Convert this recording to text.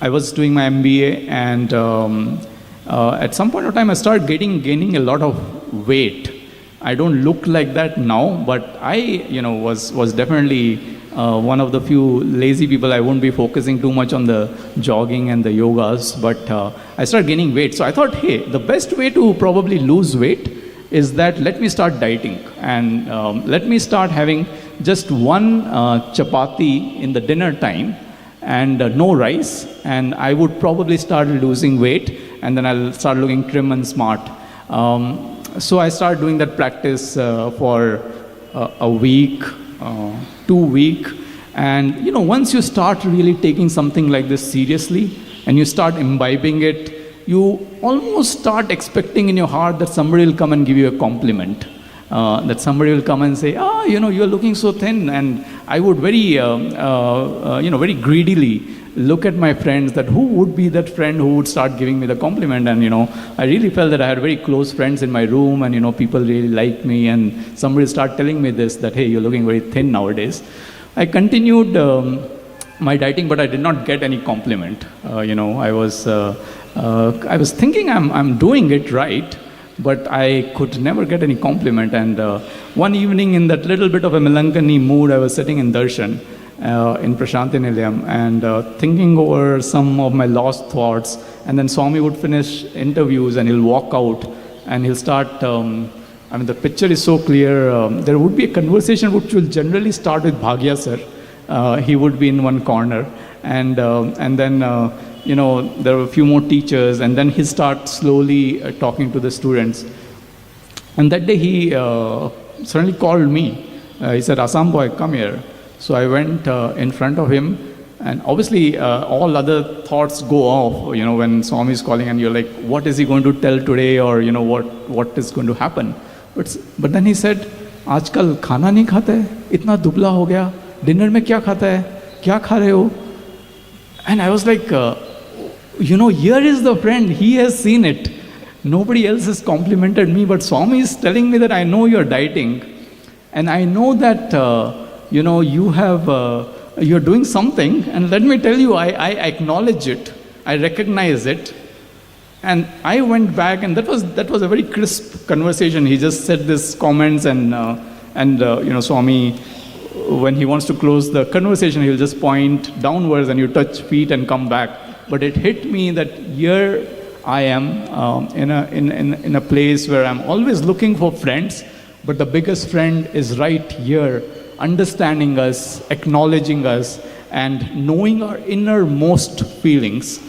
I was doing my MBA, and at some point of time, I started gaining a lot of weight. I don't look like that now, but I, was definitely one of the few lazy people. I won't be focusing too much on the jogging and the yogas, but I started gaining weight. So I thought, hey, the best way to probably lose weight is that let me start dieting, and let me start having just one chapati in the dinner time and no rice, and I would probably start losing weight, and then I'll start looking trim and smart. So I started doing that practice for a week, 2 weeks, and once you start really taking something like this seriously and you start imbibing it, you almost start expecting in your heart that somebody will come and give you a compliment. That somebody will come and say, you're looking so thin. And I would very, very greedily look at my friends, that who would be that friend who would start giving me the compliment. And, I really felt that I had very close friends in my room, and, people really liked me. And somebody started telling me this, that, hey, you're looking very thin nowadays. I continued my dieting, but I did not get any compliment. I was thinking I'm doing it right, but I could never get any compliment. And one evening, in that little bit of a melancholy mood, I was sitting in darshan in Prashanti Nilayam, and thinking over some of my lost thoughts. And then Swami would finish interviews, and he'll walk out, and he'll start, the picture is so clear. There would be a conversation which will generally start with Bhagya sir. He would be in one corner, and then there were a few more teachers, and then he start slowly talking to the students. And that day he suddenly called me. He said, "Assam boy, come here." So I went in front of him, and obviously all other thoughts go off, when Swami is calling, and you're like, what is he going to tell today, or what is going to happen? But then he said, "आजकल खाना नहीं खाता है, इतना दुबला हो गया, dinner में क्या खाता है, क्या खा रहे हो?" And I was like, here is the friend, he has seen it. Nobody else has complimented me, but Swami is telling me that I know you're dieting, and I know that you're doing something, and let me tell you, I acknowledge it, I recognize it. And I went back, and that was a very crisp conversation. He just said these comments, and Swami, when he wants to close the conversation, he'll just point downwards, and you touch feet and come back. But it hit me that here I am in a place where I'm always looking for friends, but the biggest friend is right here, understanding us, acknowledging us, and knowing our innermost feelings